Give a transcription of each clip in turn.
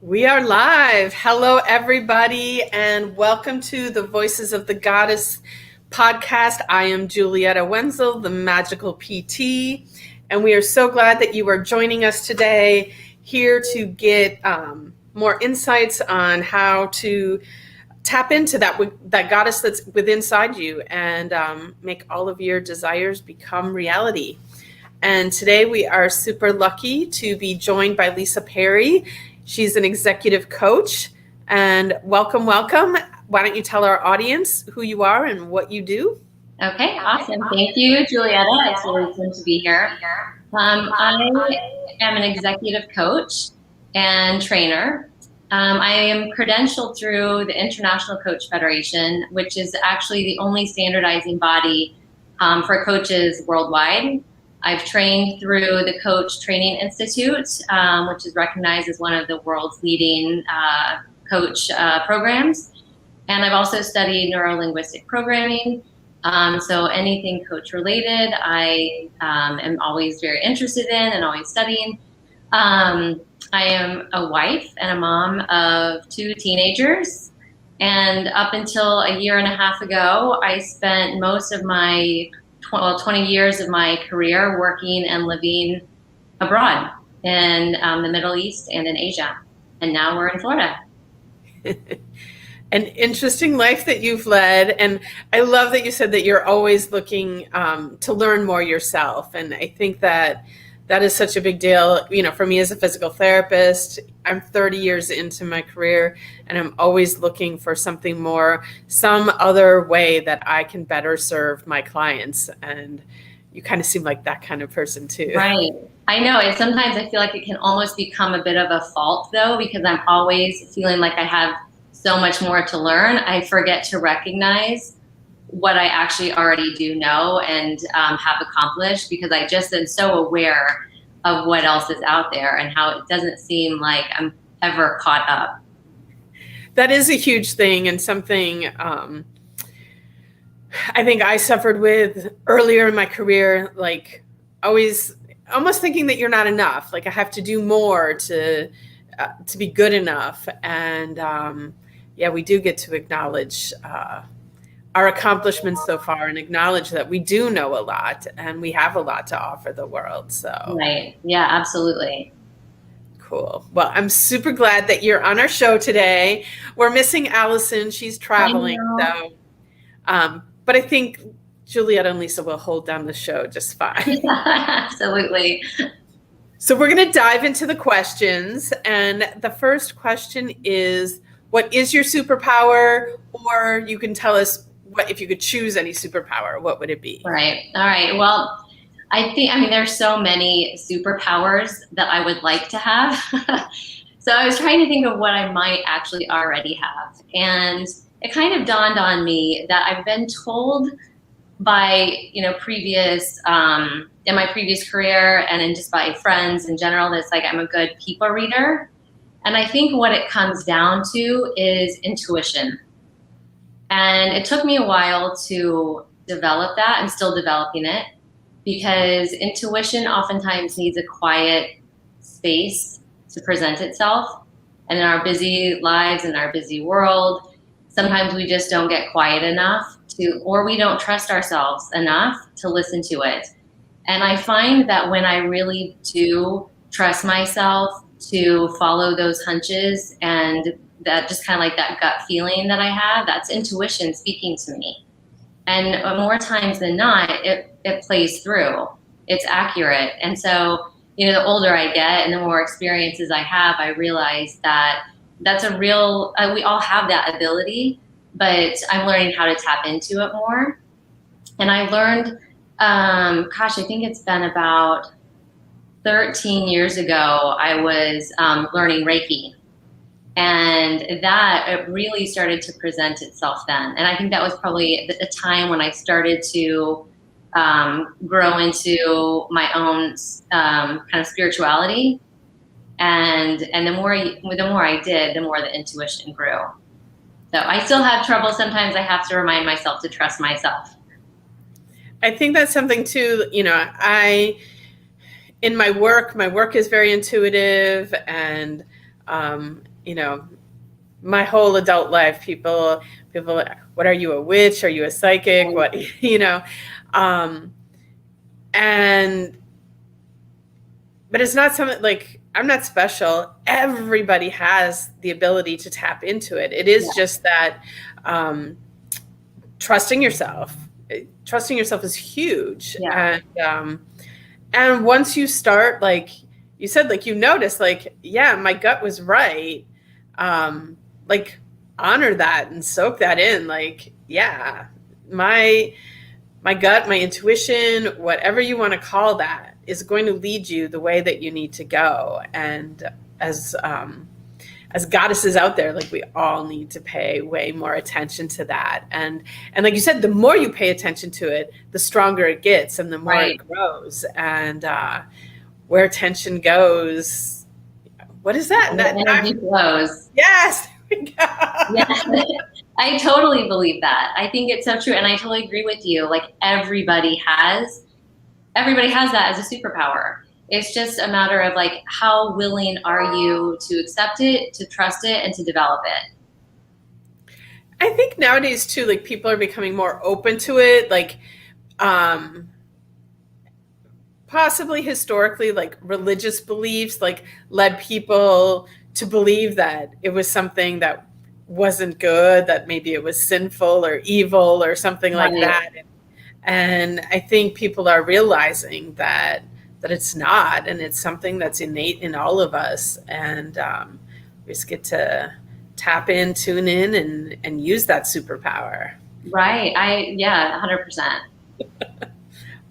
We are live. Hello, everybody, and welcome to the Voices of the Goddess podcast. I am Julietta Wenzel, the Magical PT, and we are so glad that you are joining us today here to get more insights on how to tap into that goddess that's within inside you and make all of your desires become reality. And today we are super lucky to be joined by Lisa Perry. She's an executive coach. And welcome. Why don't you tell our audience who you are and what you do? Okay, awesome. Thank you, Julietta. It's really fun to be here. I am an executive coach and trainer. I am credentialed through the International Coach Federation, which is actually the only standardizing body for coaches worldwide. I've trained through the Coach Training Institute, which is recognized as one of the world's leading coach programs. And I've also studied Neuro-Linguistic Programming. So anything coach related, I am always very interested in and always studying. I am a wife and a mom of 2 teenagers. And up until a year and a half ago, I spent most of my 20 years of my career working and living abroad in the Middle East and in Asia. And now we're in Florida. An interesting life that you've led. And I love that you said that you're always looking to learn more yourself. And I think that is such a big deal. You know, for me as a physical therapist, I'm 30 years into my career and I'm always looking for something more, some other way that I can better serve my clients. And you kind of seem like that kind of person too. Right. I know. Sometimes I feel like it can almost become a bit of a fault though, because I'm always feeling like I have so much more to learn. I forget to recognize what I actually already do know and have accomplished, because I just am so aware of what else is out there and how it doesn't seem like I'm ever caught up. That is a huge thing, and something I think I suffered with earlier in my career, like always almost thinking that you're not enough. Like I have to do more to be good enough. And yeah, we do get to acknowledge our accomplishments so far and acknowledge that we do know a lot and we have a lot to offer the world. So right. Yeah, absolutely. Cool. Well, I'm super glad that you're on our show today. We're missing Allison. She's traveling. So, but I think Julietta and Lisa will hold down the show just fine. Absolutely. So we're going to dive into the questions. And the first question is, what is your superpower? Or you can tell us, what if you could choose any superpower, what would it be? Right. All right. Well, I mean, there's so many superpowers that I would like to have. So I was trying to think of what I might actually already have. And it kind of dawned on me that I've been told by, previous, in my previous career and in just by friends in general, that it's like I'm a good people reader. And I think what it comes down to is intuition. And it took me a while to develop that. I'm still developing it, because intuition oftentimes needs a quiet space to present itself. And in our busy lives, in our busy world, sometimes we just don't get quiet enough or we don't trust ourselves enough to listen to it. And I find that when I really do trust myself to follow those hunches and that just kind of like that gut feeling that I have, that's intuition speaking to me. And more times than not, it plays through. It's accurate. And so, the older I get and the more experiences I have, I realize that that's a real, we all have that ability, but I'm learning how to tap into it more. And I learned, I think it's been about 13 years ago, I was learning Reiki. And that it really started to present itself then. And I think that was probably the time when I started to grow into my own kind of spirituality. And the more I did, the more the intuition grew. So I still have trouble. Sometimes I have to remind myself to trust myself. I think that's something too, in my work is very intuitive, and you know, my whole adult life, people, what are you, a witch? Are you a psychic? What, you know, and, but it's not something like, I'm not special. Everybody has the ability to tap into it. It is just that, trusting yourself. Trusting yourself is huge. Yeah. And once you start, like you said, like you notice, like, yeah, my gut was right. Like honor that and soak that in. Like, yeah, my gut, my intuition, whatever you want to call that, is going to lead you the way that you need to go. And as goddesses out there, like we all need to pay way more attention to that. And like you said, the more you pay attention to it, the stronger it gets and the more it grows. And where attention goes, what is that? Energy flows. Yes. There we go. Yeah. I totally believe that. I think it's so true. And I totally agree with you. Like everybody has that as a superpower. It's just a matter of like, how willing are you to accept it, to trust it, and to develop it? I think nowadays too, like people are becoming more open to it. Like, possibly historically, like religious beliefs, like led people to believe that it was something that wasn't good, that maybe it was sinful or evil or something like that. And I think people are realizing that it's not, and it's something that's innate in all of us. And we just get to tap in, tune in, and use that superpower. Right. 100%.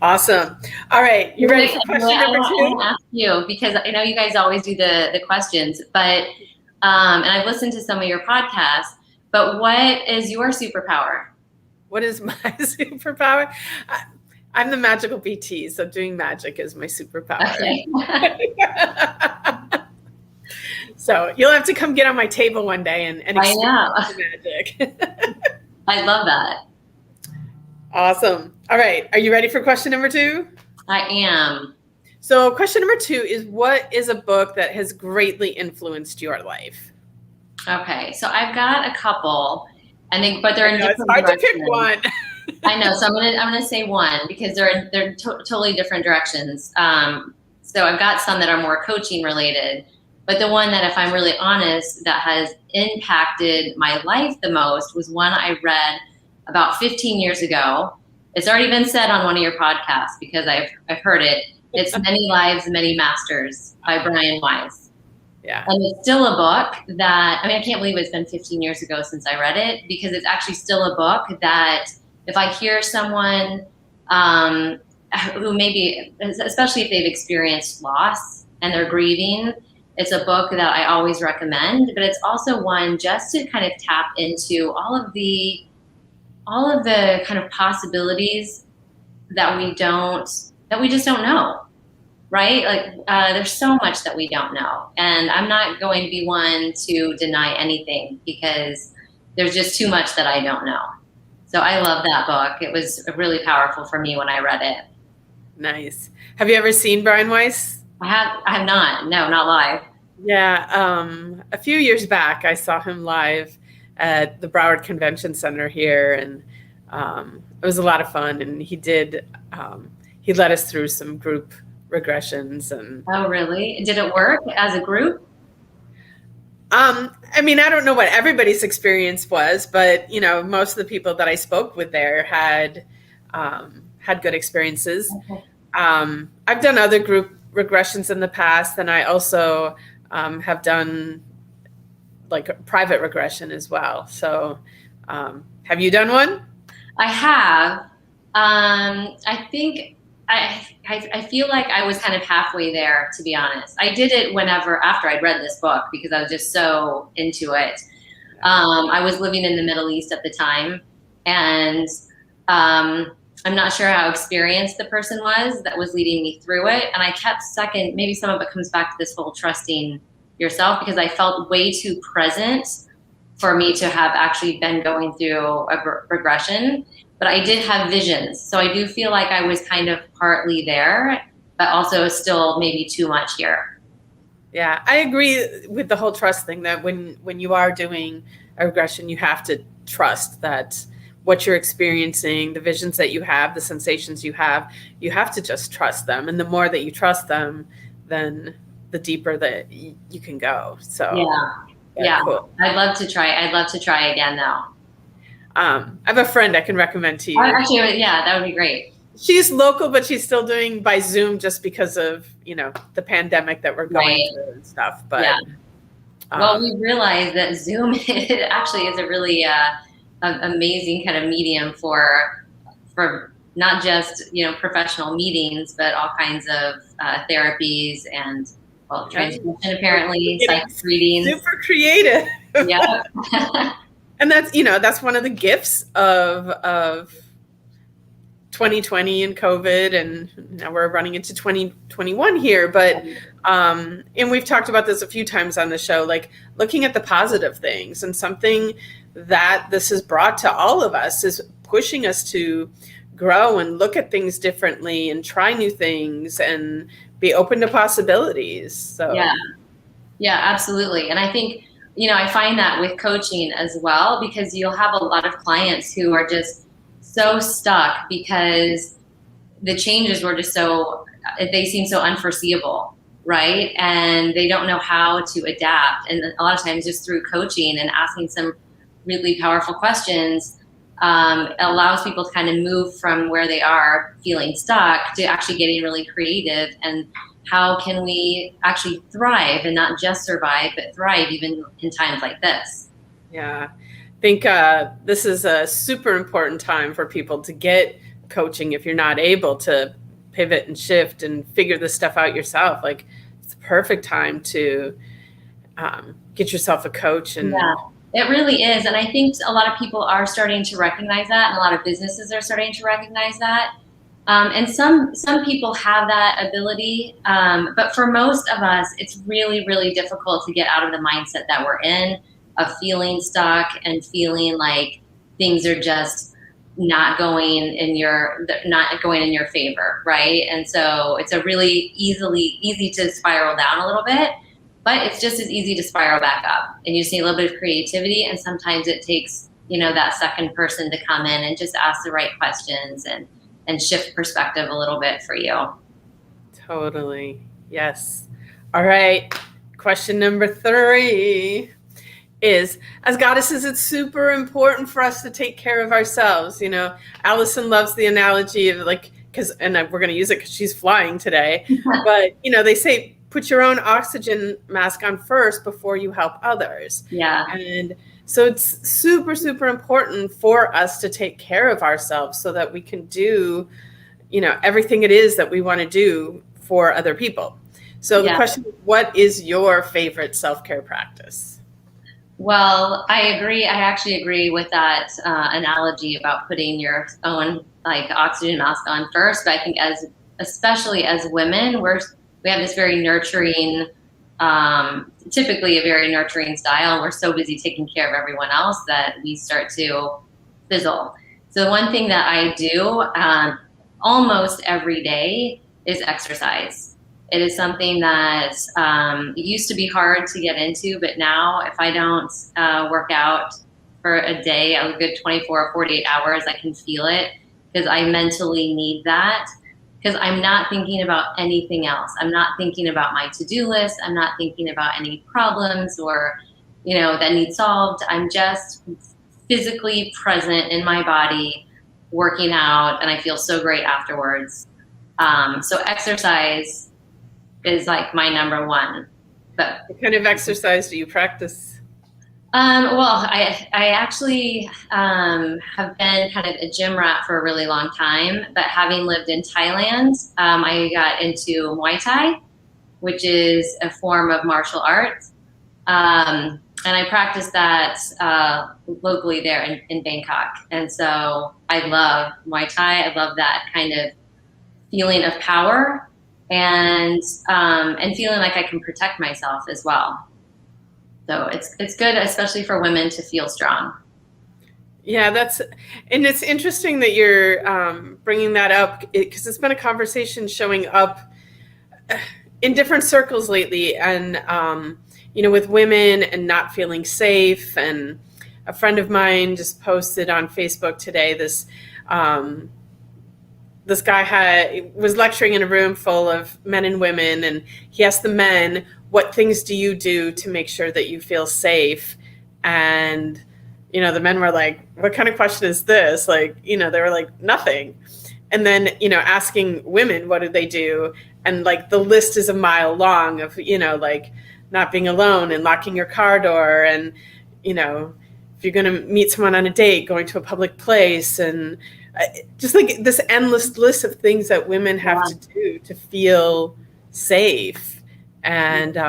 Awesome. All right. You ready for question number 2? I want to ask you, because I know you guys always do the questions, but, and I've listened to some of your podcasts, but what is your superpower? What is my superpower? I'm the magical PT, so doing magic is my superpower. Okay. So you'll have to come get on my table one day and experience the magic. I love that. Awesome. All right. Are you ready for question number 2? I am. So question number 2 is, what is a book that has greatly influenced your life? Okay. So I've got a couple, I think, but they're in different directions. It's hard to pick one. I know. So I'm gonna say one, because they're totally different directions. So I've got some that are more coaching related, but the one that, if I'm really honest, that has impacted my life the most was one I read about 15 years ago. It's already been said on one of your podcasts because I've heard it. It's Many Lives, Many Masters by Brian Weiss. Yeah. And it's still a book that, I mean, I can't believe it's been 15 years ago since I read it, because it's actually still a book that if I hear someone who maybe, especially if they've experienced loss and they're grieving, it's a book that I always recommend. But it's also one just to kind of tap into all of the kind of possibilities that we just don't know, right? Like there's so much that we don't know, and I'm not going to be one to deny anything, because there's just too much that I don't know. So I love that book. It was really powerful for me when I read it. Nice. Have you ever seen Brian Weiss? I have not. No, not live. Yeah. A few years back, I saw him live at the Broward Convention Center here, and it was a lot of fun. And he led us through some group regressions. And oh, really? Did it work as a group? I mean, I don't know what everybody's experience was, but most of the people that I spoke with there had good experiences. Okay. I've done other group regressions in the past, and I also have done like a private regression as well. So, have you done one? I have. I think I feel like I was kind of halfway there, to be honest. I did it after I'd read this book, because I was just so into it. I was living in the Middle East at the time, and I'm not sure how experienced the person was that was leading me through it. And I kept second, maybe some of it comes back to this whole trusting yourself, because I felt way too present for me to have actually been going through a regression. But I did have visions. So I do feel like I was kind of partly there, but also still maybe too much here. Yeah, I agree with the whole trust thing, that when you are doing a regression, you have to trust that what you're experiencing, the visions that you have, the sensations you have to just trust them. And the more that you trust them, then the deeper that you can go. So, Yeah. yeah, Yeah. cool. I'd love to try. I'd love to try again though. I have a friend I can recommend to you. Actually, yeah, that would be great. She's local, but she's still doing by Zoom just because of, the pandemic that we're going Right. through and stuff. Yeah. But Well, we realized that Zoom actually is a really amazing kind of medium for not just professional meetings, but all kinds of therapies and transmission apparently, psychic readings. Super creative. Yeah. And that's one of the gifts of 2020 and COVID, and now we're running into 2021 here. But and we've talked about this a few times on the show, like looking at the positive things, and something that this has brought to all of us is pushing us to grow and look at things differently and try new things and be open to possibilities. So yeah, absolutely. And I think I find that with coaching as well, because you'll have a lot of clients who are just so stuck because the changes were just they seem so unforeseeable, right? And they don't know how to adapt. And a lot of times just through coaching and asking some really powerful questions, allows people to kind of move from where they are feeling stuck to actually getting really creative. And how can we actually thrive, and not just survive, but thrive even in times like this? Yeah. I think this is a super important time for people to get coaching. If you're not able to pivot and shift and figure this stuff out yourself, like it's the perfect time to get yourself a coach. And yeah, it really is. And I think a lot of people are starting to recognize that, and a lot of businesses are starting to recognize that. And some people have that ability, but for most of us, it's really, really difficult to get out of the mindset that we're in, of feeling stuck and feeling like things are just not going in your favor, right? And so it's a really easy to spiral down a little bit, but it's just as easy to spiral back up. And you just need a little bit of creativity, and sometimes it takes that second person to come in and just ask the right questions and shift perspective a little bit for you. Totally. Yes. All right. Question number 3 is, as goddesses, it's super important for us to take care of ourselves. Allison loves the analogy of and we're going to use it because she's flying today, but they say, put your own oxygen mask on first before you help others. Yeah. And so it's super, super important for us to take care of ourselves so that we can do, everything it is that we want to do for other people. So the question is, what is your favorite self-care practice? Well, I agree. I actually agree with that analogy about putting your own oxygen mask on first. But I think especially as women, we have this very nurturing, typically a very nurturing style. We're so busy taking care of everyone else that we start to fizzle. So the one thing that I do almost every day is exercise. It is something that it used to be hard to get into, but now if I don't work out for a day, a good 24 or 48 hours, I can feel it, because I mentally need that, because I'm not thinking about anything else. I'm not thinking about my to-do list. I'm not thinking about any problems or that need solved. I'm just physically present in my body, working out, and I feel so great afterwards. So exercise is my number one. But what kind of exercise do you practice? Well, I actually have been kind of a gym rat for a really long time, but having lived in Thailand, I got into Muay Thai, which is a form of martial arts. And I practice that locally there in Bangkok. And so I love Muay Thai. I love that kind of feeling of power, and feeling like I can protect myself as well. So it's good, especially for women, to feel strong. Yeah, and it's interesting that you're bringing that up, because it's been a conversation showing up in different circles lately, and with women and not feeling safe. And a friend of mine just posted on Facebook today this guy was lecturing in a room full of men and women, and he asked the men, what things do you do to make sure that you feel safe? And the men were like, what kind of question is this? They were like, nothing. And then asking women, what do they do? And the list is a mile long of not being alone and locking your car door, and if you're going to meet someone on a date, going to a public place, and just this endless list of things that women have to do to feel safe. And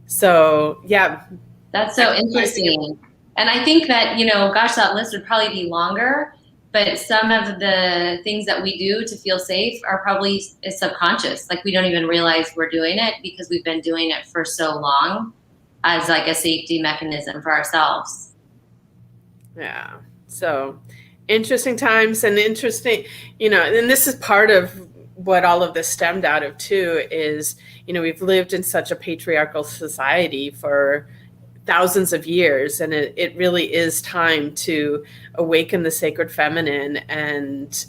so, yeah. That's so interesting. And I think that, that list would probably be longer, but some of the things that we do to feel safe are probably subconscious. We don't even realize we're doing it because we've been doing it for so long as a safety mechanism for ourselves. Yeah. So interesting times, and interesting, and this is part of what all of this stemmed out of too, is, we've lived in such a patriarchal society for thousands of years, and it really is time to awaken the sacred feminine and,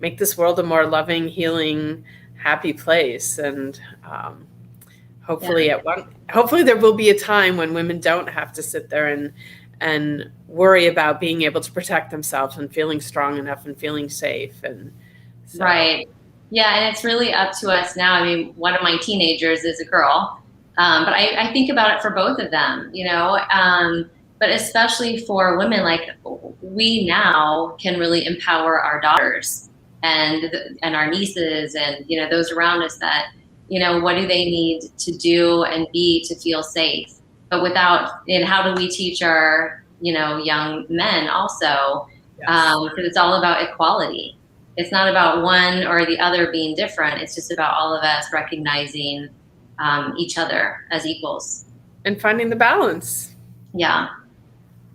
make this world a more loving, healing, happy place. And hopefully there will be a time when women don't have to sit there and worry about being able to protect themselves and feeling strong enough and feeling safe. And so. Right. Yeah. And it's really up to us now. I mean, one of my teenagers is a girl, but I think about it for both of them, but especially for women, we now can really empower our daughters and our nieces and, those around us that, what do they need to do and be to feel safe? But how do we teach our, young men also? Because it's all about equality. It's not about one or the other being different. It's just about all of us recognizing each other as equals. And finding the balance. Yeah.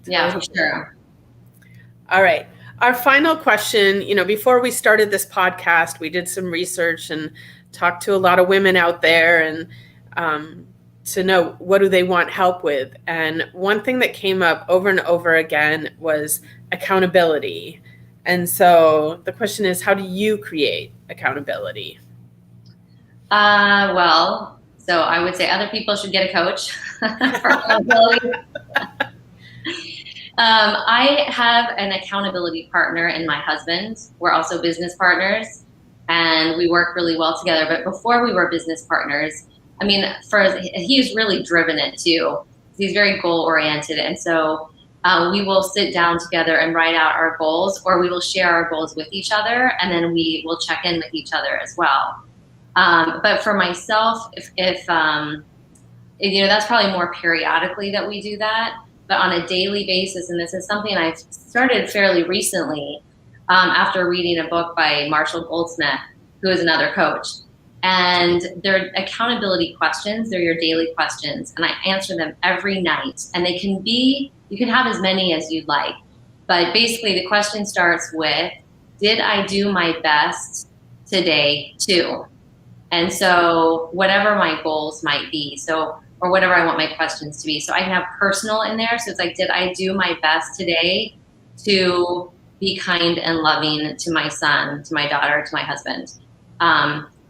Yeah, for sure. All right. Our final question, before we started this podcast, we did some research and talked to a lot of women out there, and to know what do they want help with. And one thing that came up over and over again was accountability. And so the question is, how do you create accountability? So I would say other people should get a coach for accountability. I have an accountability partner in my husband. We're also business partners, and we work really well together. But before we were business partners, he's really driven it too. He's very goal oriented. And so we will sit down together and write out our goals, or we will share our goals with each other, and then we will check in with each other as well. But for myself, if that's probably more periodically that we do that, but on a daily basis, and this is something I've started fairly recently after reading a book by Marshall Goldsmith, who is another coach. And they're accountability questions. They're your daily questions. And I answer them every night. And you can have as many as you'd like. But basically the question starts with, did I do my best today too? And so whatever my goals might be, or whatever I want my questions to be. So I can have personal in there. So it's did I do my best today to be kind and loving to my son, to my daughter, to my husband?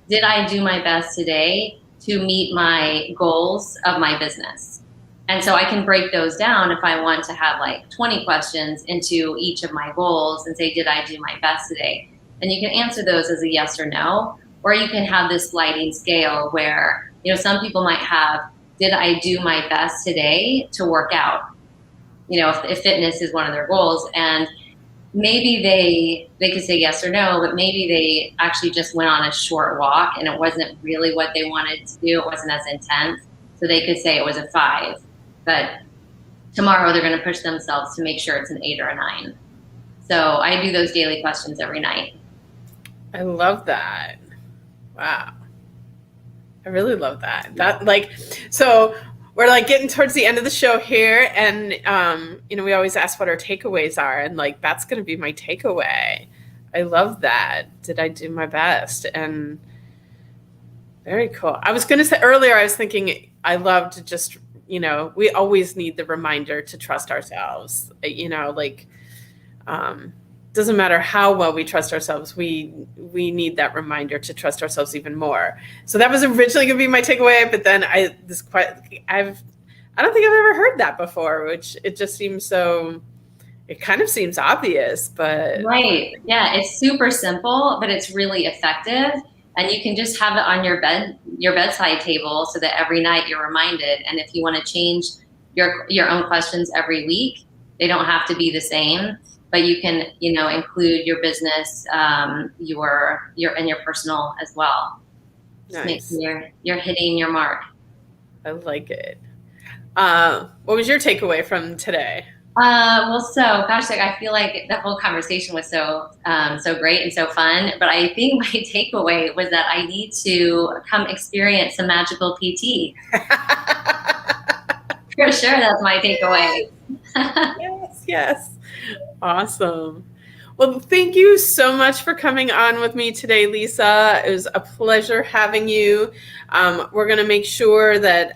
Did I do my best today to meet my goals of my business? And so I can break those down if I want to have 20 questions into each of my goals and say, did I do my best today? And you can answer those as a yes or no, or you can have this sliding scale where, some people might have, did I do my best today to work out? If fitness is one of their goals, and maybe they could say yes or no, but maybe they actually just went on a short walk and it wasn't really what they wanted to do. It wasn't as intense. So they could say it was a 5, but tomorrow they're going to push themselves to make sure it's an 8 or a 9. So I do those daily questions every night. I love that. Wow. I really love that. So we're getting towards the end of the show here, and we always ask what our takeaways are, and that's going to be my takeaway. I love that. Did I do my best? And Very cool. I was going to say earlier, I was thinking I love to just, we always need the reminder to trust ourselves, doesn't matter how well we trust ourselves. We need that reminder to trust ourselves even more. So that was originally going to be my takeaway, but then I don't think I've ever heard that before, which it just seems so, it kind of seems obvious, but. Right. Yeah. It's super simple, but it's really effective. And you can just have it on your bedside table so that every night you're reminded. And if you want to change your own questions every week, they don't have to be the same, but you can, include your business, your and your personal as well. Just Nice. make sure you're hitting your mark. I like it. What was your takeaway from today? I feel like the whole conversation was so great and so fun. But I think my takeaway was that I need to come experience some magical PT. For sure, that's my takeaway. Yes. Awesome. Well, thank you so much for coming on with me today, Lisa. It was a pleasure having you. We're going to make sure that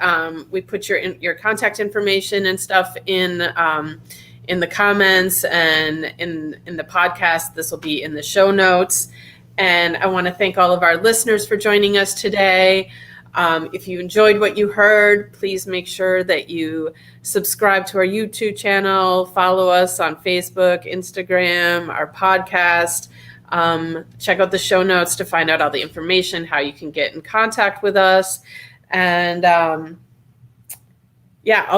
we put your contact information and stuff in the comments and in the podcast. This will be in the show notes. And I want to thank all of our listeners for joining us today. If you enjoyed what you heard, please make sure that you subscribe to our YouTube channel, follow us on Facebook, Instagram, our podcast. Check out the show notes to find out all the information, how you can get in contact with us. And all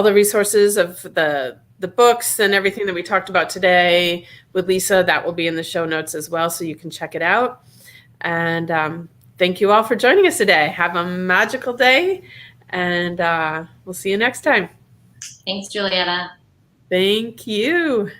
the resources of the books and everything that we talked about today with Lisa, that will be in the show notes as well, so you can check it out. And thank you all for joining us today. Have a magical day, and we'll see you next time. Thanks, Julietta. Thank you.